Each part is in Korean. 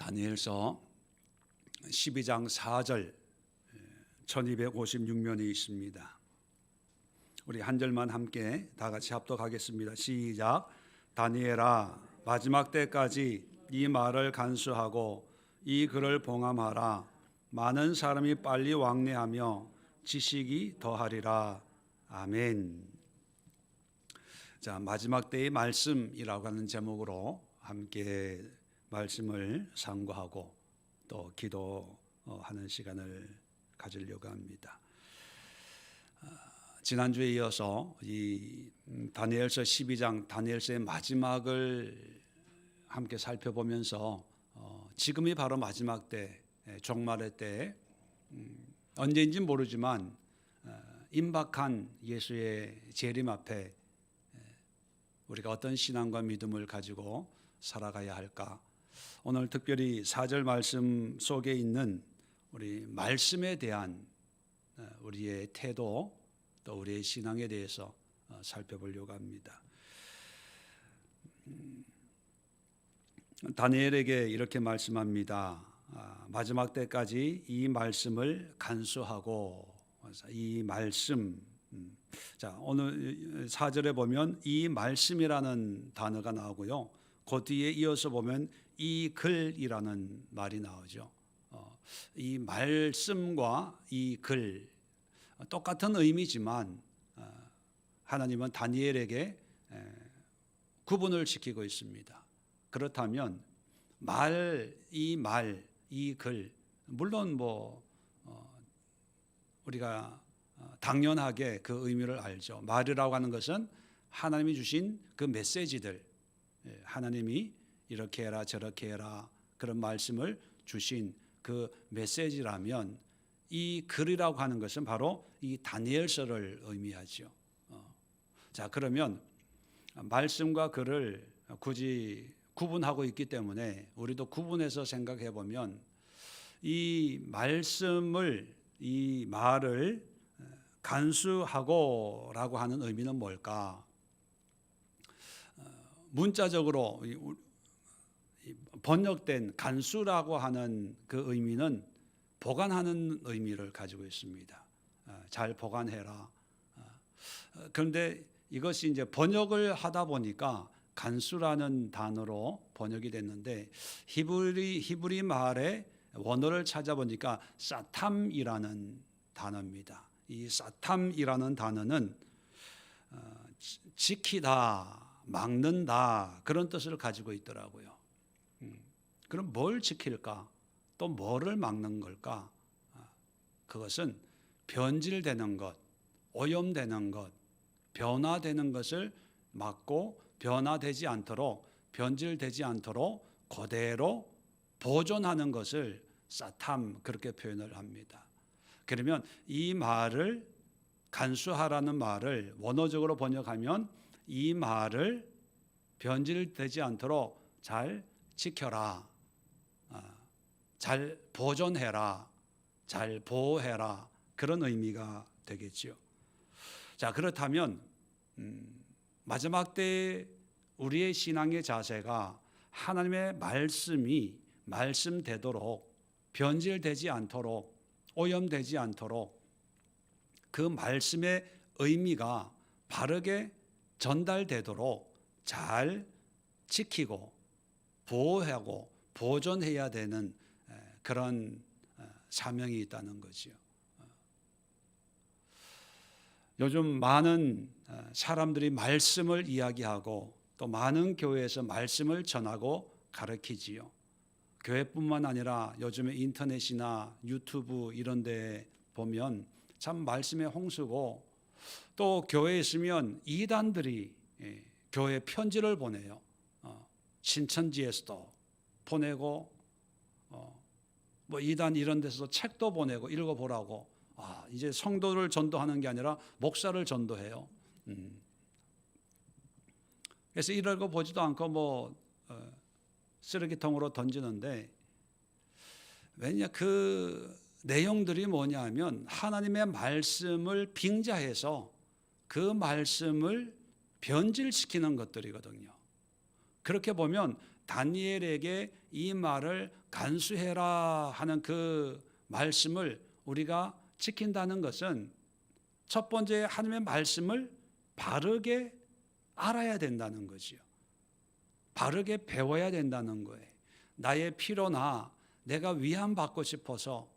다니엘서 12장 4절 1256면이 있습니다. 우리 한 절만 함께 다 같이 합독하겠습니다. 시작. 다니엘아, 마지막 때까지 이 말을 간수하고 이 글을 봉함하라. 많은 사람이 빨리 왕래하며 지식이 더하리라. 아멘. 자, 마지막 때의 말씀이라고 하는 제목으로 함께 말씀을 상고하고 또 기도하는 시간을 가지려고 합니다. 지난주에 이어서 이 다니엘서 12장 다니엘서의 마지막을 함께 살펴보면서 지금이 바로 마지막 때, 종말의 때, 언제인지 모르지만 임박한 예수의 재림 앞에 우리가 어떤 신앙과 믿음을 가지고 살아가야 할까? 오늘 특별히 4절 말씀 속에 있는 우리 말씀에 대한 우리의 태도 또 우리의 신앙에 대해서 살펴보려고 합니다. 다니엘에게 이렇게 말씀합니다. 마지막 때까지 이 말씀을 간수하고, 이 말씀. 자, 오늘 4절에 보면 이 말씀이라는 단어가 나오고요. 그 뒤에 이어서 보면 이 글이라는 말이 나오죠. 이 말씀과 이 글, 똑같은 의미지만 하나님은 다니엘에게 구분을 시키고 있습니다. 그렇다면 이 글, 물론 우리가 당연하게 그 의미를 알죠. 말이라고 하는 것은 하나님이 주신 그 메시지들, 하나님이 이렇게 해라 저렇게 해라 그런 말씀을 주신 그 메시지라면, 이 글이라고 하는 것은 바로 이 다니엘서를 의미하죠. 자, 그러면 말씀과 글을 굳이 구분하고 있기 때문에 우리도 구분해서 생각해 보면 이 말씀을, 이 말을 간수하고라고 하는 의미는 뭘까? 문자적으로 번역된 간수라고 하는 그 의미는 보관하는 의미를 가지고 있습니다. 잘 보관해라. 그런데 이것이 이제 번역을 하다 보니까 간수라는 단어로 번역이 됐는데, 히브리 말의 원어를 찾아보니까 사탐이라는 단어입니다. 이 사탐이라는 단어는 지키다, 막는다 그런 뜻을 가지고 있더라고요. 그럼 뭘 지킬까? 또 뭐를 막는 걸까? 그것은 변질되는 것, 오염되는 것, 변화되는 것을 막고 변화되지 않도록, 변질되지 않도록 그대로 보존하는 것을 사탐, 그렇게 표현을 합니다. 그러면 이 말을 간수하라는 말을 원어적으로 번역하면 이 말을 변질되지 않도록 잘 지켜라, 잘 보존해라, 잘 보호해라, 그런 의미가 되겠죠. 자, 그렇다면 마지막 때 우리의 신앙의 자세가 하나님의 말씀이 말씀되도록, 변질되지 않도록, 오염되지 않도록 그 말씀의 의미가 바르게 전달되도록 잘 지키고 보호하고 보존해야 되는 그런 사명이 있다는 거죠. 요즘 많은 사람들이 말씀을 이야기하고 또 많은 교회에서 말씀을 전하고 가르치지요. 교회뿐만 아니라 요즘에 인터넷이나 유튜브 이런 데 보면 참 말씀의 홍수고, 또 교회에 있으면 이단들이 교회에 편지를 보내요. 신천지에서도 보내고 이단 이런 데서도 책도 보내고 읽어보라고. 이제 성도를 전도하는 게 아니라 목사를 전도해요. 그래서 이러고 보지도 않고 쓰레기통으로 던지는데, 왜냐, 그 내용들이 뭐냐 하면 하나님의 말씀을 빙자해서 그 말씀을 변질시키는 것들이거든요. 그렇게 보면 다니엘에게 이 말을 간수해라 하는 그 말씀을 우리가 지킨다는 것은 첫 번째 하나님의 말씀을 바르게 알아야 된다는 거지요. 바르게 배워야 된다는 거예요. 나의 필요나 내가 위안받고 싶어서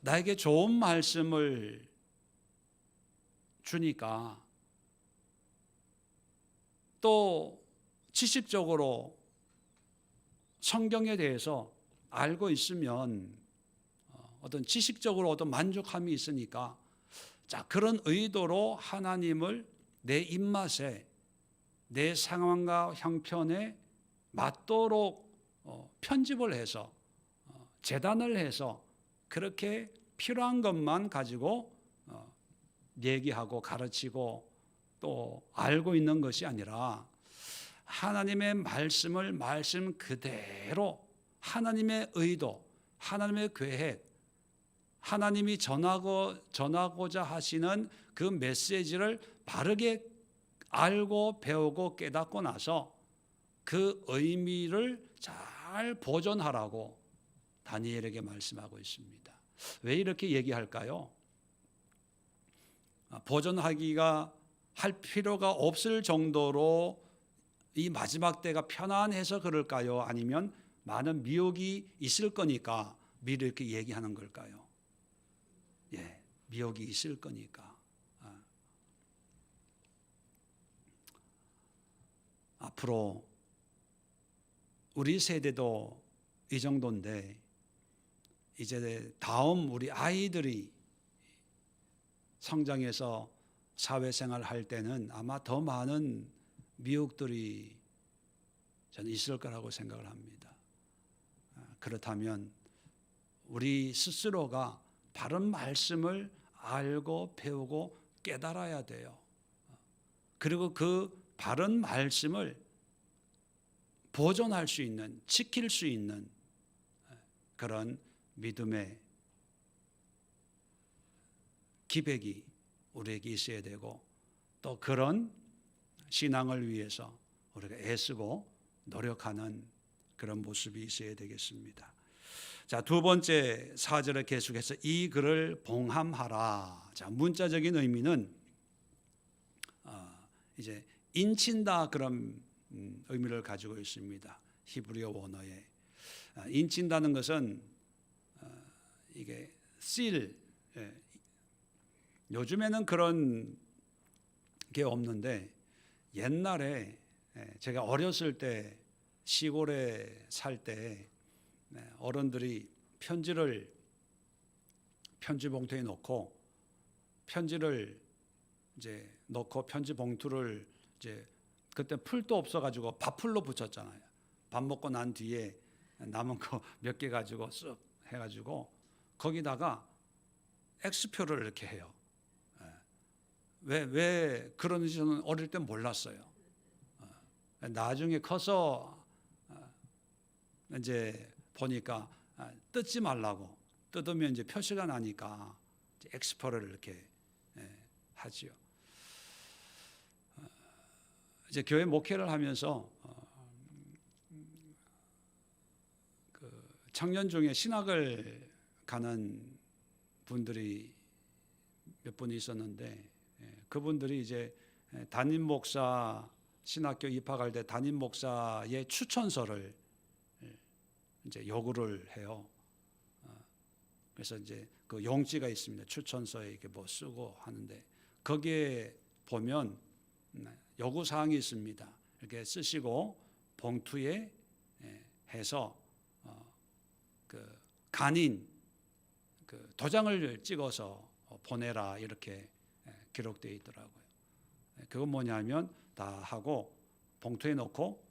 나에게 좋은 말씀을 주니까 또 지식적으로 성경에 대해서 알고 있으면 어떤 지식적으로 어떤 만족함이 있으니까 자, 그런 의도로 하나님을 내 입맛에 내 상황과 형편에 맞도록 편집을 해서 재단을 해서 그렇게 필요한 것만 가지고 얘기하고 가르치고 또 알고 있는 것이 아니라 하나님의 말씀을 말씀 그대로 하나님의 의도, 하나님의 계획, 하나님이 전하고자 하시는 그 메시지를 바르게 알고 배우고 깨닫고 나서 그 의미를 잘 보존하라고 다니엘에게 말씀하고 있습니다. 왜 이렇게 얘기할까요? 보존하기가 할 필요가 없을 정도로 이 마지막 때가 편안해서 그럴까요? 아니면 많은 미혹이 있을 거니까 미리 이렇게 얘기하는 걸까요? 예, 미혹이 있을 거니까. 앞으로 우리 세대도 이 정도인데 이제 다음 우리 아이들이 성장해서 사회생활 할 때는 아마 더 많은 미혹들이 저는 있을 거라고 생각을 합니다. 그렇다면 우리 스스로가 바른 말씀을 알고 배우고 깨달아야 돼요. 그리고 그 바른 말씀을 보존할 수 있는, 지킬 수 있는 그런 믿음의 기백이 우리에게 있어야 되고 또 그런 신앙을 위해서 우리가 애쓰고 노력하는 그런 모습이 있어야 되겠습니다. 자, 두 번째 4절에 계속해서 이 글을 봉함하라. 자, 문자적인 의미는 이제 인친다 그런 의미를 가지고 있습니다. 히브리어 원어에 인친다는 것은 이게 seal, 요즘에는 그런 게 없는데 옛날에 제가 어렸을 때 시골에 살 때 어른들이 편지를 편지 봉투에 넣고 편지를 이제 넣고 편지 봉투를 이제 그때 풀도 없어가지고 밥풀로 붙였잖아요. 밥 먹고 난 뒤에 남은 거 몇 개 가지고 쓱 해가지고 거기다가 X표를 이렇게 해요. 왜 그런지 저는 어릴 때 몰랐어요. 나중에 커서 이제 보니까 뜯지 말라고 뜯으면 이제 표시가 나니까 X표를 이렇게 하지요. 이제 교회 목회를 하면서 그 청년 중에 신학을 가는 분들이 몇 분 있었는데 그분들이 이제 담임 목사 신학교 입학할 때 담임 목사의 추천서를 이제 요구를 해요. 그래서 이제 그 용지가 있습니다. 추천서에 이렇게 뭐 쓰고 하는데 거기에 보면 요구 사항이 있습니다. 이렇게 쓰시고 봉투에 해서 그 간인 그 도장을 찍어서 보내라 이렇게 기록되어 있더라고요. 그건 뭐냐면 다 하고 봉투에 넣고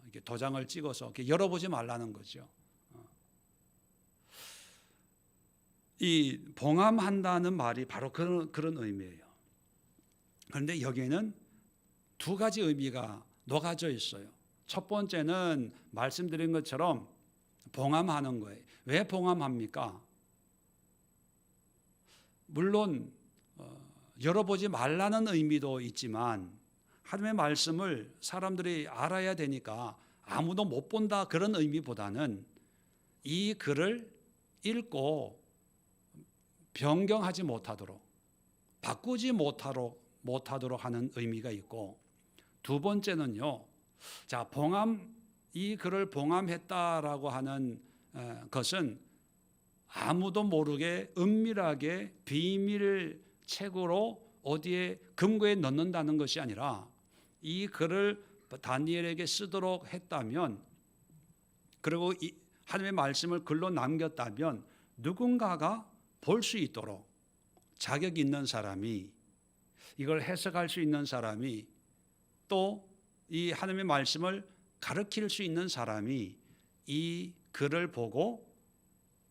이렇게 도장을 찍어서 이렇게 열어보지 말라는 거죠. 이 봉함한다는 말이 바로 그런 의미예요. 그런데 여기에는 두 가지 의미가 녹아져 있어요. 첫 번째는 말씀드린 것처럼 봉함하는 거예요. 왜 봉함합니까? 물론 열어보지 말라는 의미도 있지만 하나님의 말씀을 사람들이 알아야 되니까 아무도 못 본다 그런 의미보다는 이 글을 읽고 변경하지 못하도록, 바꾸지 못하도록 하는 의미가 있고, 두 번째는요, 자, 이 글을 봉함했다라고 하는 것은 아무도 모르게 은밀하게 비밀 책으로 어디에 금고에 넣는다는 것이 아니라, 이 글을 다니엘에게 쓰도록 했다면, 그리고 하나님의 말씀을 글로 남겼다면 누군가가 볼 수 있도록 자격 있는 사람이, 이걸 해석할 수 있는 사람이, 또 이 하나님의 말씀을 가르칠 수 있는 사람이 이 글을 보고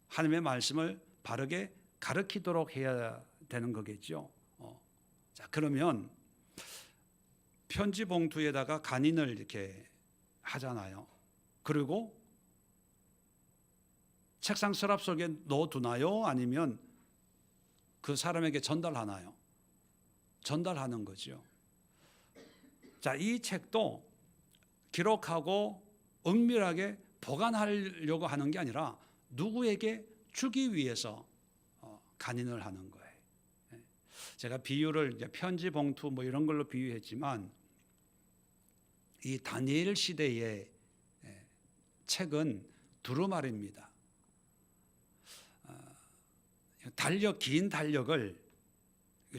하나님의 말씀을 바르게 가르치도록 해야 되는 거겠죠. 자, 그러면 편지 봉투에다가 간인을 이렇게 하잖아요. 그리고 책상 서랍 속에 넣어두나요? 아니면 그 사람에게 전달하나요? 전달하는 거죠. 자, 이 책도 기록하고 은밀하게 보관하려고 하는 게 아니라 누구에게 주기 위해서 간인을 하는 거예요. 제가 비유를 이제 편지 봉투 뭐 이런 걸로 비유했지만, 이 다니엘 시대의 책은 두루마리입니다. 긴 달력을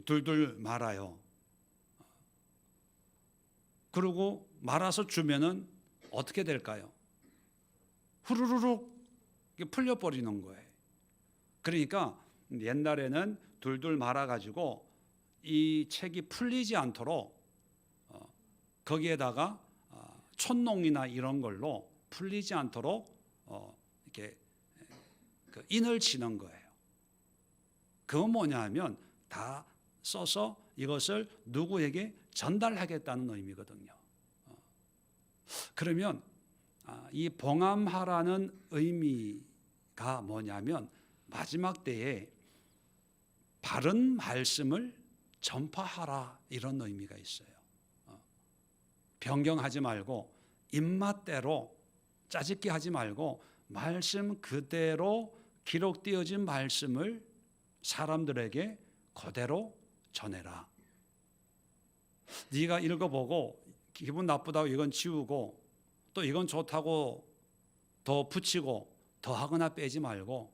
둘둘 말아요. 그리고 말아서 주면은 어떻게 될까요? 후루룩 풀려버리는 거예요. 그러니까 옛날에는 둘둘 말아가지고 이 책이 풀리지 않도록 거기에다가 촛농이나 이런 걸로 풀리지 않도록 이렇게 그 인을 치는 거예요. 그건 뭐냐면 다 써서 이것을 누구에게 전달하겠다는 의미거든요. 그러면 이 봉함하라는 의미가 뭐냐면 마지막 때에 바른 말씀을 전파하라, 이런 의미가 있어요. 변경하지 말고 입맛대로 짜집기 하지 말고 말씀 그대로 기록되어진 말씀을 사람들에게 그대로 전해라. 네가 읽어보고 기분 나쁘다고 이건 지우고 또 이건 좋다고 더 붙이고 더 하거나 빼지 말고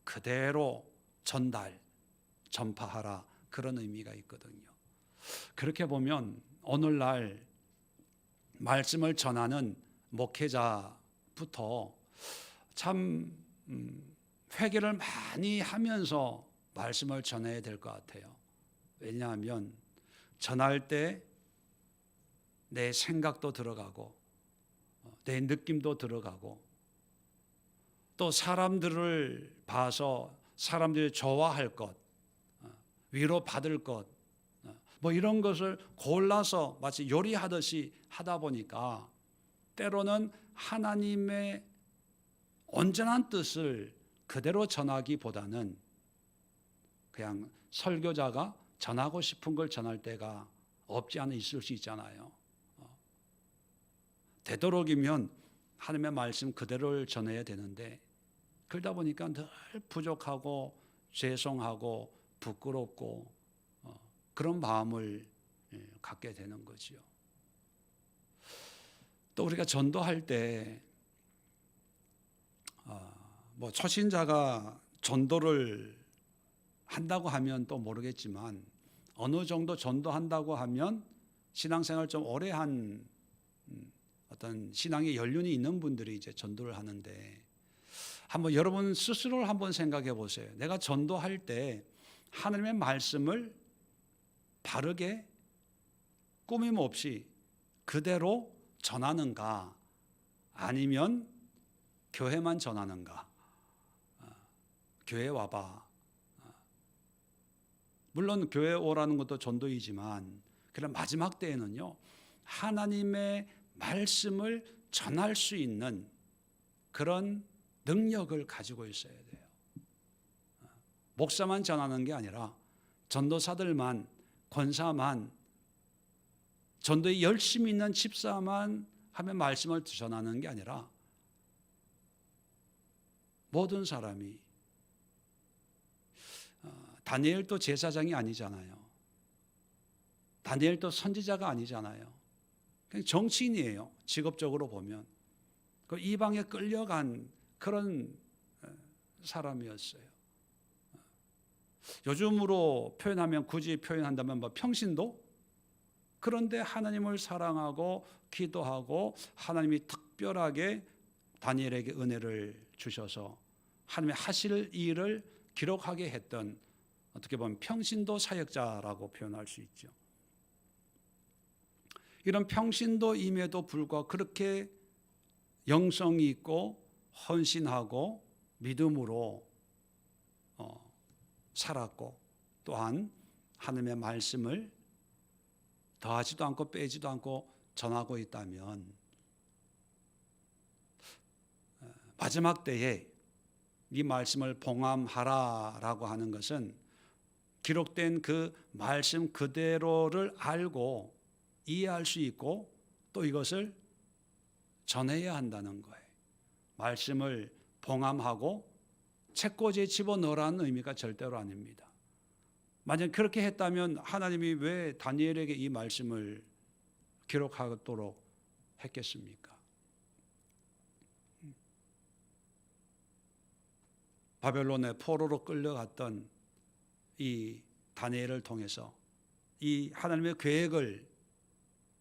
그대로 전파하라, 그런 의미가 있거든요. 그렇게 보면 오늘날 말씀을 전하는 목회자부터 참 회개를 많이 하면서 말씀을 전해야 될 것 같아요. 왜냐하면 전할 때 내 생각도 들어가고 내 느낌도 들어가고 또 사람들을 봐서 사람들이 좋아할 것, 위로받을 것, 뭐 이런 것을 골라서 마치 요리하듯이 하다 보니까 때로는 하나님의 온전한 뜻을 그대로 전하기보다는 그냥 설교자가 전하고 싶은 걸 전할 때가 없지 않아 있을 수 있잖아요. 되도록이면 하나님의 말씀 그대로를 전해야 되는데 그러다 보니까 늘 부족하고 죄송하고 부끄럽고 그런 마음을 갖게 되는 거죠. 또 우리가 전도할 때 뭐 초신자가 전도를 한다고 하면 또 모르겠지만 어느 정도 전도한다고 하면 신앙생활 좀 오래 한 어떤 신앙의 연륜이 있는 분들이 이제 전도를 하는데, 한번 여러분 스스로를 한번 생각해 보세요. 내가 전도할 때 하나님의 말씀을 바르게 꾸밈 없이 그대로 전하는가, 아니면 교회만 전하는가? 교회 와봐. 물론 교회 오라는 것도 전도이지만 그런 마지막 때에는요, 하나님의 말씀을 전할 수 있는 그런 능력을 가지고 있어야 돼요. 목사만 전하는 게 아니라 전도사들만, 권사만, 전도에 열심히 있는 집사만 하며 말씀을 전하는 게 아니라 모든 사람이, 다니엘도 제사장이 아니잖아요. 다니엘도 선지자가 아니잖아요. 그냥 정치인이에요. 직업적으로 보면 그 이방에 끌려간 그런 사람이었어요. 요즘으로 표현하면, 굳이 표현한다면 평신도? 그런데 하나님을 사랑하고 기도하고 하나님이 특별하게 다니엘에게 은혜를 주셔서 하나님의 하실 일을 기록하게 했던, 어떻게 보면 평신도 사역자라고 표현할 수 있죠. 이런 평신도임에도 불구하고 그렇게 영성이 있고 헌신하고 믿음으로 살았고, 또한 하나님의 말씀을 더하지도 않고 빼지도 않고 전하고 있다면, 마지막 때에 이 말씀을 봉함하라라고 하는 것은 기록된 그 말씀 그대로를 알고 이해할 수 있고 또 이것을 전해야 한다는 거예요. 말씀을 봉함하고 책꽂이에 집어넣으라는 의미가 절대로 아닙니다. 만약 그렇게 했다면 하나님이 왜 다니엘에게 이 말씀을 기록하도록 했겠습니까? 바벨론의 포로로 끌려갔던 이 다니엘을 통해서 이 하나님의 계획을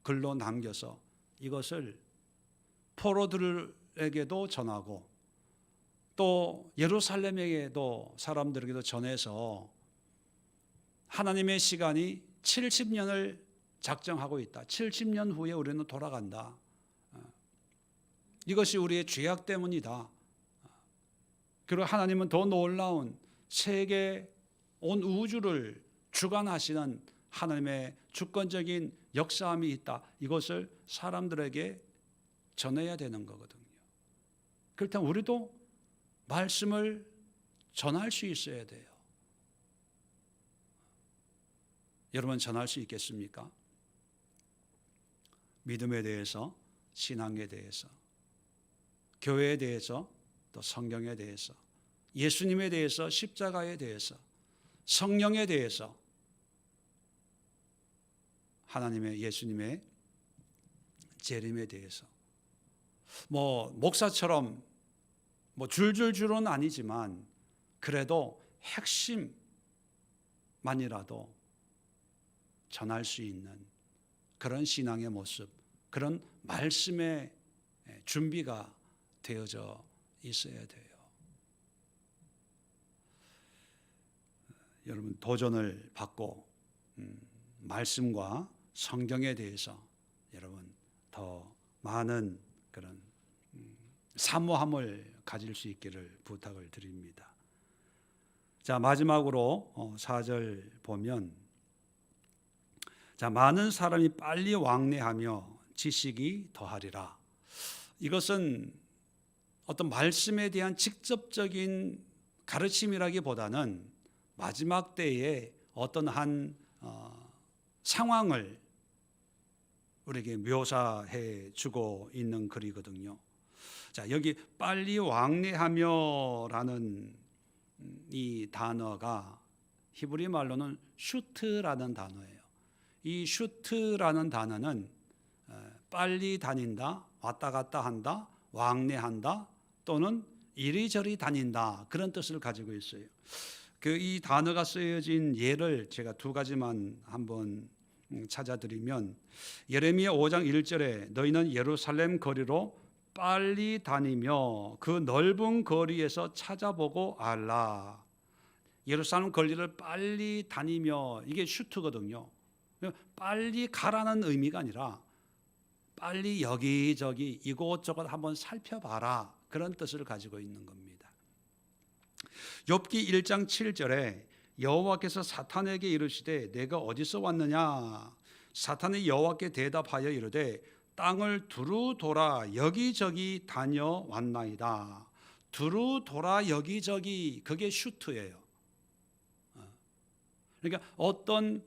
글로 남겨서 이것을 포로들에게도 전하고 또 예루살렘에게도, 사람들에게도 전해서 하나님의 시간이 70년을 작정하고 있다. 70년 후에 우리는 돌아간다. 이것이 우리의 죄악 때문이다. 그리고 하나님은 더 놀라운 세계 온 우주를 주관하시는 하나님의 주권적인 역사함이 있다. 이것을 사람들에게 전해야 되는 거거든요. 그렇다면 우리도 말씀을 전할 수 있어야 돼요. 여러분, 전할 수 있겠습니까? 믿음에 대해서, 신앙에 대해서, 교회에 대해서, 또 성경에 대해서, 예수님에 대해서, 십자가에 대해서, 성령에 대해서, 하나님의, 예수님의 재림에 대해서, 목사처럼 줄줄줄은 아니지만 그래도 핵심만이라도 전할 수 있는 그런 신앙의 모습, 그런 말씀의 준비가 되어져 있어야 돼요. 여러분, 도전을 받고 말씀과 성경에 대해서 여러분 더 많은 그런 사모함을 가질 수 있기를 부탁을 드립니다. 자, 마지막으로 4절 보면, 자, 많은 사람이 빨리 왕래하며 지식이 더하리라. 이것은 어떤 말씀에 대한 직접적인 가르침이라기보다는 마지막 때에 어떤 한 상황을 우리에게 묘사해 주고 있는 글이거든요. 자, 여기 빨리 왕래하며라는 이 단어가 히브리 말로는 슈트라는 단어예요. 이 슈트라는 단어는 빨리 다닌다, 왔다 갔다 한다, 왕래한다, 또는 이리저리 다닌다, 그런 뜻을 가지고 있어요. 이 단어가 쓰여진 예를 제가 두 가지만 한번 찾아드리면, 예레미야 5장 1절에 너희는 예루살렘 거리로 빨리 다니며 그 넓은 거리에서 찾아보고 알라. 예루살렘 거리를 빨리 다니며, 이게 슈트거든요. 빨리 가라는 의미가 아니라 빨리 여기저기 이곳저곳 한번 살펴봐라, 그런 뜻을 가지고 있는 겁니다. 욥기 1장 7절에 여호와께서 사탄에게 이르시되 내가 어디서 왔느냐? 사탄이 여호와께 대답하여 이르되 땅을 두루 돌아 여기저기 다녀왔나이다. 두루 돌아 여기저기, 그게 슈트예요. 그러니까 어떤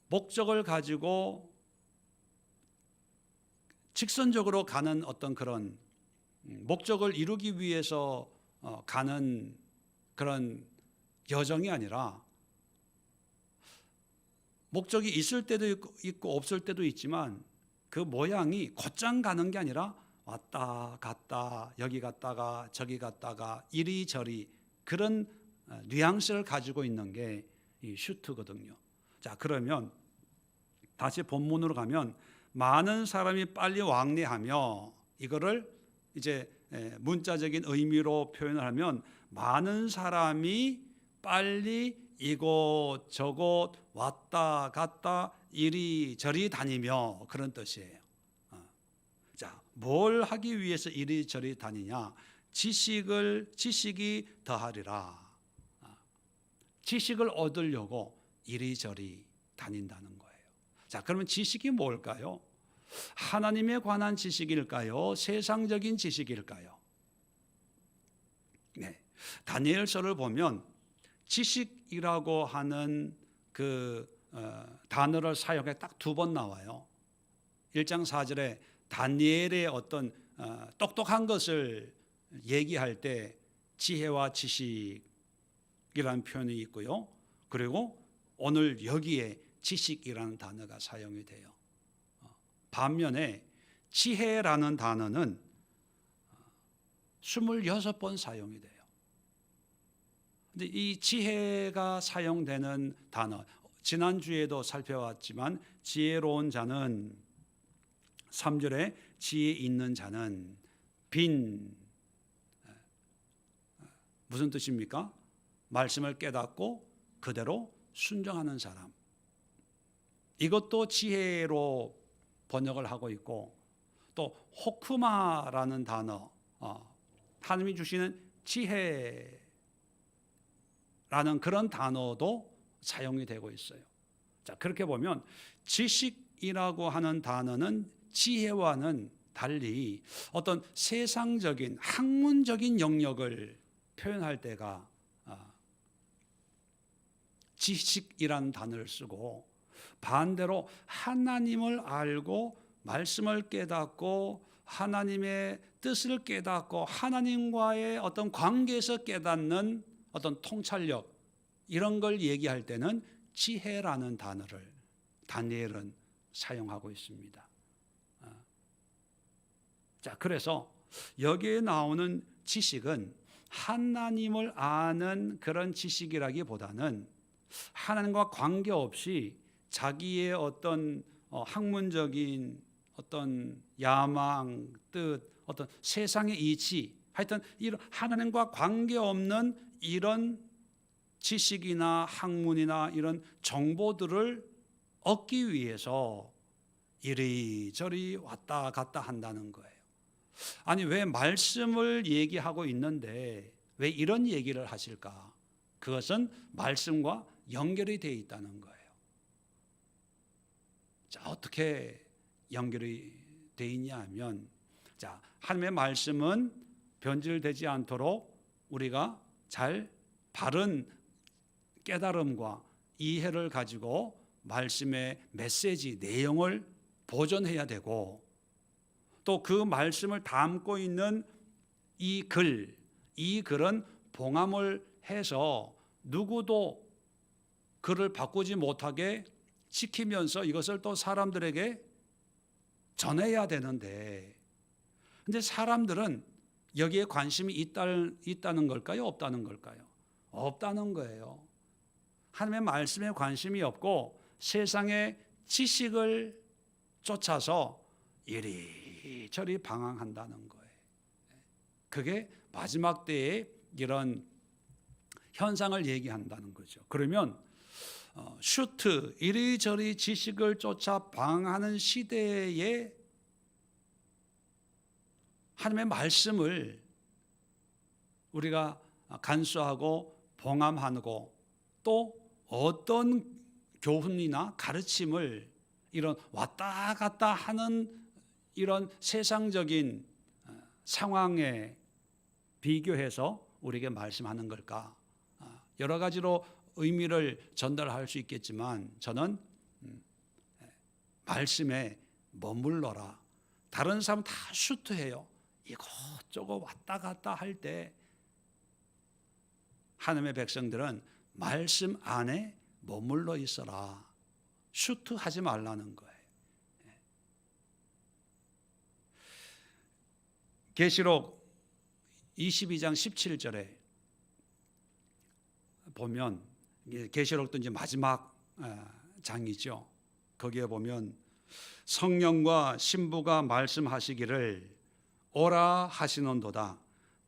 목적을 가지고 직선적으로 가는 어떤 그런 목적을 이루기 위해서 가는 그런 여정이 아니라 목적이 있을 때도 있고 없을 때도 있지만 그 모양이 곧장 가는 게 아니라 왔다 갔다 여기 갔다가 저기 갔다가 이리저리 그런 뉘앙스를 가지고 있는 게 이 슈트거든요. 자, 그러면 다시 본문으로 가면 많은 사람이 빨리 왕래하며, 이거를 이제 문자적인 의미로 표현을 하면 많은 사람이 빨리 이곳저곳 왔다 갔다 이리저리 다니며, 그런 뜻이에요. 자, 뭘 하기 위해서 이리저리 다니냐? 지식이 더하리라. 지식을 얻으려고 이리저리 다닌다는 거예요. 자, 그러면 지식이 뭘까요? 하나님에 관한 지식일까요? 세상적인 지식일까요? 네, 다니엘서를 보면 지식이라고 하는 그 단어를 사용해 딱 2번 나와요. 1장 4절에 다니엘의 어떤 똑똑한 것을 얘기할 때 지혜와 지식이라는 표현이 있고요. 그리고 오늘 여기에 지식이라는 단어가 사용이 돼요. 반면에 지혜라는 단어는 26번 사용이 돼요. 근데 이 지혜가 사용되는 단어, 지난주에도 살펴봤지만 지혜로운 자는 3절에 지혜 있는 자는 무슨 뜻입니까? 말씀을 깨닫고 그대로 순종하는 사람. 이것도 지혜로 번역을 하고 있고, 또 호크마라는 단어, 하나님이 주시는 지혜라는 그런 단어도 사용이 되고 있어요. 자, 그렇게 보면 지식이라고 하는 단어는 지혜와는 달리 어떤 세상적인 학문적인 영역을 표현할 때가 지식이라는 단어를 쓰고, 반대로 하나님을 알고 말씀을 깨닫고 하나님의 뜻을 깨닫고 하나님과의 어떤 관계에서 깨닫는 어떤 통찰력, 이런 걸 얘기할 때는 지혜라는 단어를 다니엘은 사용하고 있습니다. 자, 그래서 여기에 나오는 지식은 하나님을 아는 그런 지식이라기보다는 하나님과 관계없이 자기의 어떤 학문적인 어떤 야망, 뜻, 어떤 세상의 이치, 하여튼 이런 하나님과 관계없는 이런 지식이나 학문이나 이런 정보들을 얻기 위해서 이리저리 왔다 갔다 한다는 거예요. 아니, 왜 말씀을 얘기하고 있는데 왜 이런 얘기를 하실까? 그것은 말씀과 연결이 되어 있다는 거예요. 자, 어떻게 연결이 되어 있냐 하면, 자, 하나님의 말씀은 변질되지 않도록 우리가 잘 바른 깨달음과 이해를 가지고 말씀의 메시지, 내용을 보존해야 되고, 또 그 말씀을 담고 있는 이 글은 봉함을 해서 누구도 그를 바꾸지 못하게 지키면서 이것을 또 사람들에게 전해야 되는데, 근데 사람들은 여기에 관심이 있다는 걸까요? 없다는 걸까요? 없다는 거예요. 하나님의 말씀에 관심이 없고 세상의 지식을 쫓아서 이리저리 방황한다는 거예요. 그게 마지막 때의 이런 현상을 얘기한다는 거죠. 그러면 슈트, 이리저리 지식을 쫓아 방황하는 시대에 하나님의 말씀을 우리가 간수하고 봉함하고, 또 어떤 교훈이나 가르침을 이런 왔다 갔다 하는 이런 세상적인 상황에 비교해서 우리에게 말씀하는 걸까? 여러 가지로 의미를 전달할 수 있겠지만 저는 말씀에 머물러라, 다른 사람 다 슈트해요. 이것저것 왔다 갔다 할 때 하나님의 백성들은 말씀 안에 머물러 있어라. 슈트하지 말라는 거예요. 계시록 22장 17절에 보면, 계시록도 이제 마지막 장이죠. 거기에 보면 성령과 신부가 말씀하시기를 오라 하시는도다.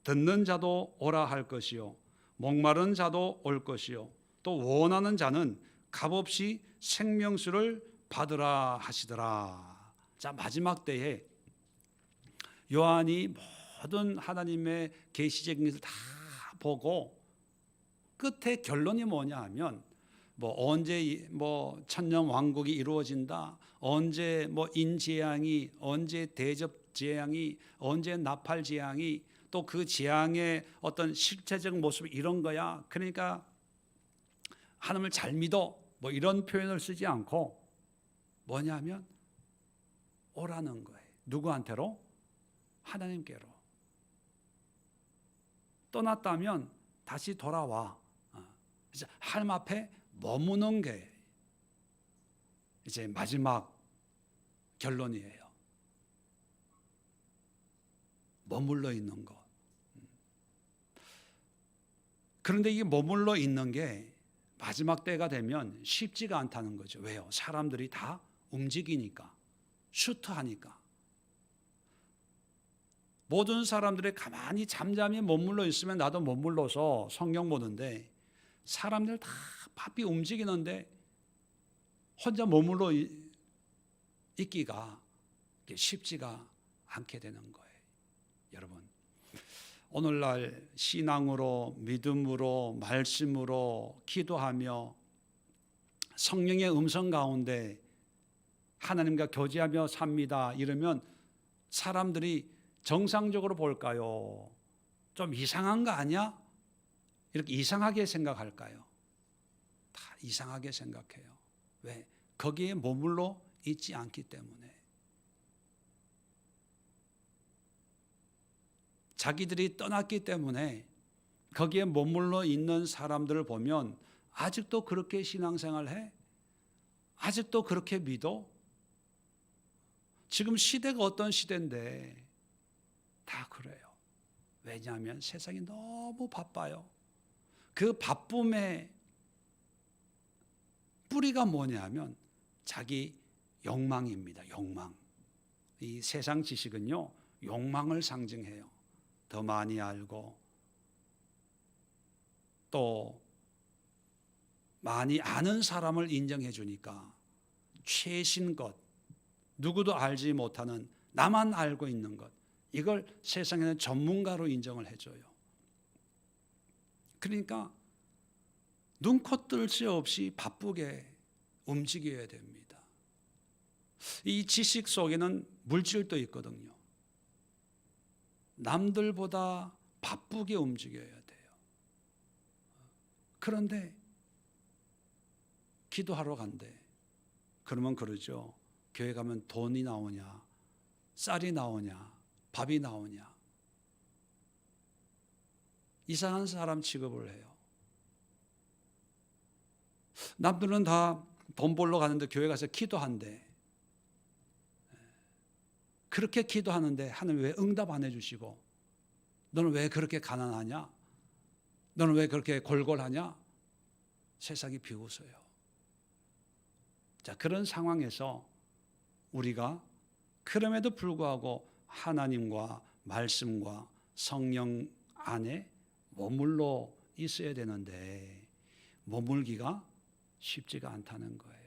듣는 자도 오라 할 것이요 목마른 자도 올 것이요 또 원하는 자는 값없이 생명수를 받으라 하시더라. 자, 마지막 때에 요한이 모든 하나님의 계시적인 것을 다 보고 끝에 결론이 뭐냐 하면 언제 천년 왕국이 이루어진다, 언제 인재앙이, 언제 대접 재앙이, 언제 나팔 재앙이, 또 그 재앙의 어떤 실체적 모습 이런 거야. 그러니까 하나님을 잘 믿어 이런 표현을 쓰지 않고 뭐냐면 오라는 거예요. 누구한테로? 하나님께로. 떠났다면 다시 돌아와. 이제 하나님 앞에 머무는 게 이제 마지막 결론이에요. 머물러 있는 것. 그런데 이게 머물러 있는 게 마지막 때가 되면 쉽지가 않다는 거죠. 왜요? 사람들이 다 움직이니까, 슈트하니까. 모든 사람들이 가만히 잠잠히 머물러 있으면 나도 머물러서 성경 보는데, 사람들 다 바삐 움직이는데 혼자 머물러 있기가 쉽지가 않게 되는 거예요. 여러분, 오늘날 신앙으로, 믿음으로, 말씀으로 기도하며 성령의 음성 가운데 하나님과 교제하며 삽니다. 이러면 사람들이 정상적으로 볼까요? 좀 이상한 거 아니야? 이렇게 이상하게 생각할까요? 다 이상하게 생각해요. 왜? 거기에 머물러 있지 않기 때문에. 자기들이 떠났기 때문에 거기에 머물러 있는 사람들을 보면 아직도 그렇게 신앙생활 해? 아직도 그렇게 믿어? 지금 시대가 어떤 시대인데 다 그래요. 왜냐하면 세상이 너무 바빠요. 그 바쁨의 뿌리가 뭐냐면 자기 욕망입니다. 욕망. 이 세상 지식은요, 욕망을 상징해요. 더 많이 알고 또 많이 아는 사람을 인정해 주니까 최신 것, 누구도 알지 못하는 나만 알고 있는 것, 이걸 세상에는 전문가로 인정을 해줘요. 그러니까 눈코 뜰 새 없이 바쁘게 움직여야 됩니다. 이 지식 속에는 물질도 있거든요. 남들보다 바쁘게 움직여야 돼요. 그런데 기도하러 간대. 그러면 그러죠. 교회 가면 돈이 나오냐, 쌀이 나오냐, 밥이 나오냐. 이상한 사람 취급을 해요. 남들은 다 돈 벌러 가는데 교회 가서 기도한대. 그렇게 기도하는데 하나님 왜 응답 안 해주시고, 너는 왜 그렇게 가난하냐? 너는 왜 그렇게 골골하냐? 세상이 비웃어요. 자, 그런 상황에서 우리가 그럼에도 불구하고 하나님과 말씀과 성령 안에 머물러 있어야 되는데 머물기가 쉽지가 않다는 거예요.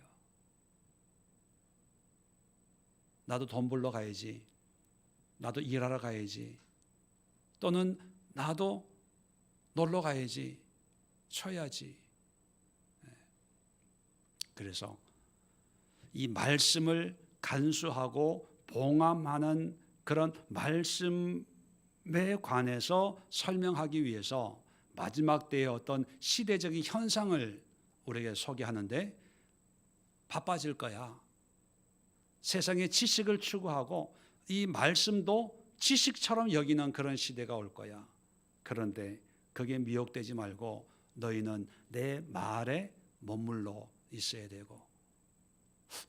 나도 돈 벌러 가야지, 나도 일하러 가야지, 또는 나도 놀러 가야지, 쉬어야지. 그래서 이 말씀을 간수하고 봉함하는 그런 말씀에 관해서 설명하기 위해서 마지막 때의 어떤 시대적인 현상을 우리에게 소개하는데 바빠질 거야. 세상의 지식을 추구하고 이 말씀도 지식처럼 여기는 그런 시대가 올 거야. 그런데 그게 미혹되지 말고 너희는 내 말에 머물러 있어야 되고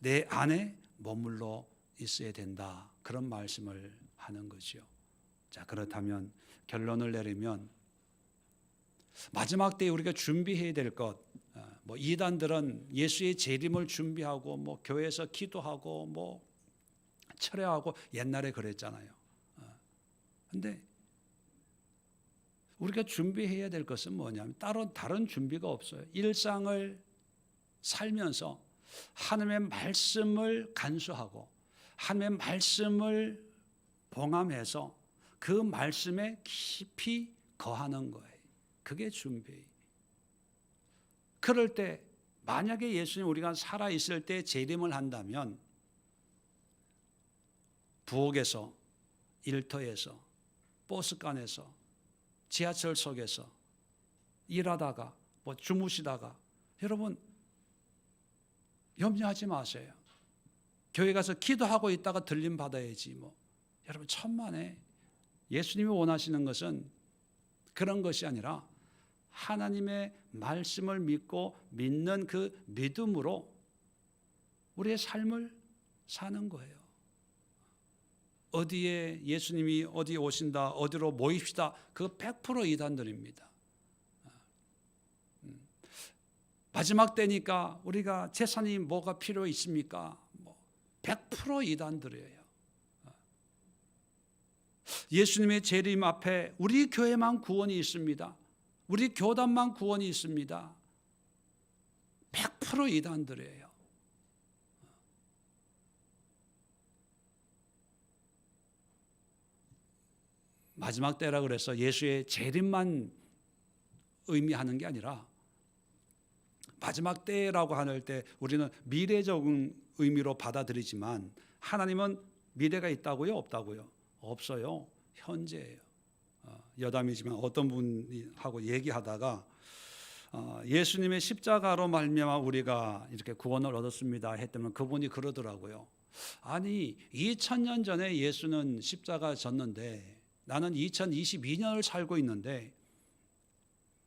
내 안에 머물러 있어야 된다. 그런 말씀을 하는 거죠. 자, 그렇다면 결론을 내리면 마지막 때에 우리가 준비해야 될 것, 뭐 이단들은 예수의 재림을 준비하고 뭐 교회에서 기도하고 뭐 철회하고 옛날에 그랬잖아요. 근데 우리가 준비해야 될 것은 뭐냐면 따로 다른 준비가 없어요. 일상을 살면서 하나님의 말씀을 간수하고 하나님의 말씀을 봉함해서 그 말씀에 깊이 거하는 거예요. 그게 준비. 그럴 때 만약에 예수님 우리가 살아있을 때 재림을 한다면 부엌에서, 일터에서, 버스간에서, 지하철 속에서 일하다가 뭐 주무시다가 여러분 염려하지 마세요. 교회 가서 기도하고 있다가 들림 받아야지 뭐. 여러분 천만에 예수님이 원하시는 것은 그런 것이 아니라 하나님의 말씀을 믿고 믿는 그 믿음으로 우리의 삶을 사는 거예요. 어디에 예수님이 어디에 오신다, 어디로 모입시다, 그거 100% 이단들입니다. 마지막 때니까 우리가 재산이 뭐가 필요 있습니까? 100% 이단들이에요. 예수님의 재림 앞에 우리 교회만 구원이 있습니다. 우리 교단만 구원이 있습니다. 100% 이단들이에요. 마지막 때라 그래서 예수의 재림만 의미하는 게 아니라 마지막 때라고 할 때 우리는 미래적인 의미로 받아들이지만 하나님은 미래가 있다고요? 없다고요? 없어요. 현재예요. 여담이지만 어떤 분하고 얘기하다가 예수님의 십자가로 말미암아 우리가 이렇게 구원을 얻었습니다 했더니 그분이 그러더라고요. 아니 2000년 전에 예수는 십자가 졌는데 나는 2022년을 살고 있는데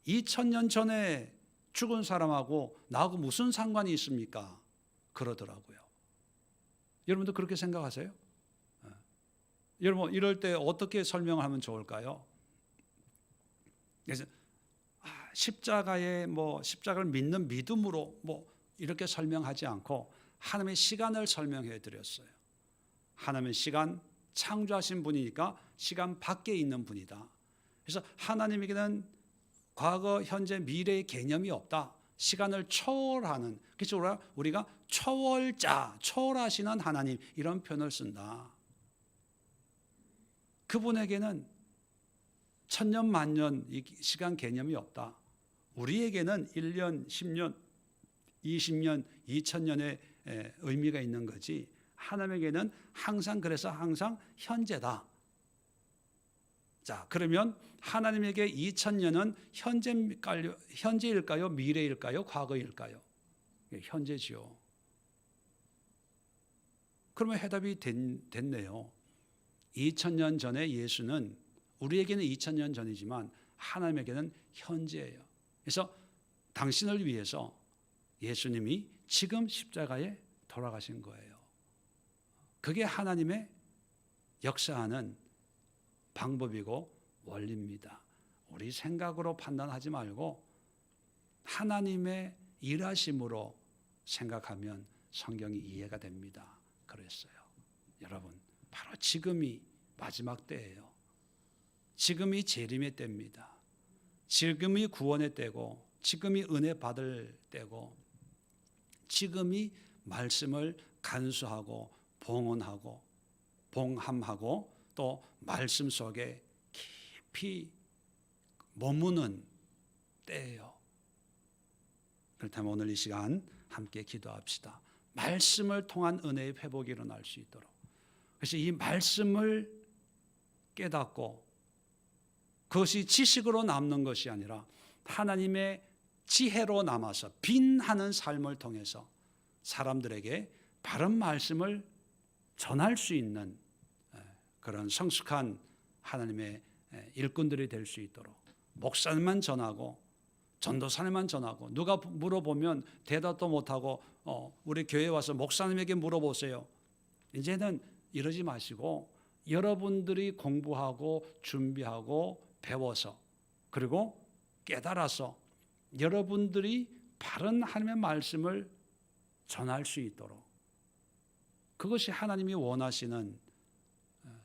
2000년 전에 죽은 사람하고 나하고 무슨 상관이 있습니까? 그러더라고요. 여러분도 그렇게 생각하세요? 여러분 이럴 때 어떻게 설명을 하면 좋을까요? 그래서 십자가의 십자가를 믿는 믿음으로 이렇게 설명하지 않고 하나님의 시간을 설명해 드렸어요. 하나님의 시간 창조하신 분이니까 시간 밖에 있는 분이다. 그래서 하나님에게는 과거, 현재, 미래의 개념이 없다. 시간을 초월하는, 그래서 우리가 초월자, 초월하시는 하나님 이런 표현을 쓴다. 그분에게는 천년 만년 이 시간 개념이 없다. 우리에게는 1년, 10년, 20년, 2000년의 의미가 있는 거지 하나님에게는 항상 그래서 항상 현재다. 자, 그러면 하나님에게 2000년은 현재일까요? 미래일까요? 과거일까요? 현재지요. 그러면 해답이 됐네요. 2000년 전에 예수는 우리에게는 2000년 전이지만 하나님에게는 현재예요. 그래서 당신을 위해서 예수님이 지금 십자가에 돌아가신 거예요. 그게 하나님의 역사하는 방법이고 원리입니다. 우리 생각으로 판단하지 말고 하나님의 일하심으로 생각하면 성경이 이해가 됩니다. 그랬어요. 여러분, 바로 지금이 마지막 때예요. 지금이 재림의 때입니다. 지금이 구원의 때고 지금이 은혜 받을 때고 지금이 말씀을 간수하고 봉헌하고 봉함하고 또 말씀 속에 깊이 머무는 때예요. 그렇다면 오늘 이 시간 함께 기도합시다. 말씀을 통한 은혜의 회복이 일어날 수 있도록. 그래서 이 말씀을 깨닫고 그것이 지식으로 남는 것이 아니라 하나님의 지혜로 남아서 빈하는 삶을 통해서 사람들에게 바른 말씀을 전할 수 있는 그런 성숙한 하나님의 일꾼들이 될 수 있도록 목사님만 전하고 전도사님만 전하고 누가 물어보면 대답도 못하고 우리 교회에 와서 목사님에게 물어보세요. 이제는 이러지 마시고 여러분들이 공부하고 준비하고 배워서 그리고 깨달아서 여러분들이 바른 하나님의 말씀을 전할 수 있도록 그것이 하나님이 원하시는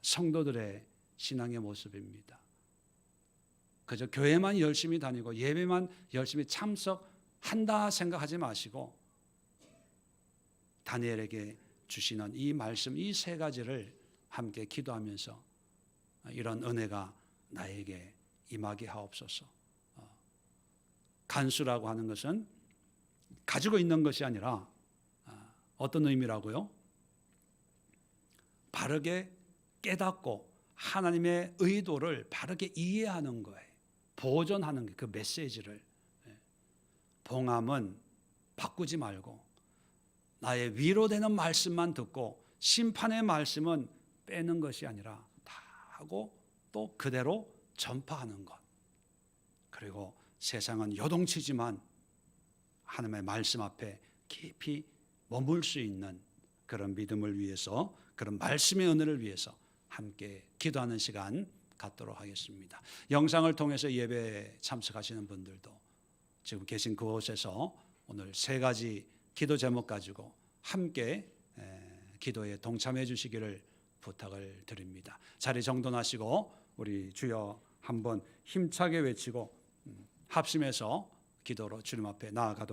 성도들의 신앙의 모습입니다. 그저 교회만 열심히 다니고 예배만 열심히 참석한다 생각하지 마시고 다니엘에게 주시는 이 말씀 이 세 가지를 함께 기도하면서 이런 은혜가 나에게 임하게 하옵소서. 간수라고 하는 것은 가지고 있는 것이 아니라 어떤 의미라고요? 바르게 깨닫고 하나님의 의도를 바르게 이해하는 거예요. 보존하는 게 그 메시지를. 봉함은 바꾸지 말고 나의 위로되는 말씀만 듣고 심판의 말씀은 빼는 것이 아니라 다 하고 또 그대로 전파하는 것. 그리고 세상은 요동치지만 하나님의 말씀 앞에 깊이 머물 수 있는 그런 믿음을 위해서 그런 말씀의 은혜를 위해서 함께 기도하는 시간 갖도록 하겠습니다. 영상을 통해서 예배에 참석하시는 분들도 지금 계신 그곳에서 오늘 세 가지 기도 제목 가지고 함께 기도에 동참해 주시기를 부탁을 드립니다. 자리 정돈하시고 우리 주여 한번 힘차게 외치고 합심해서 기도로 주님 앞에 나아가도록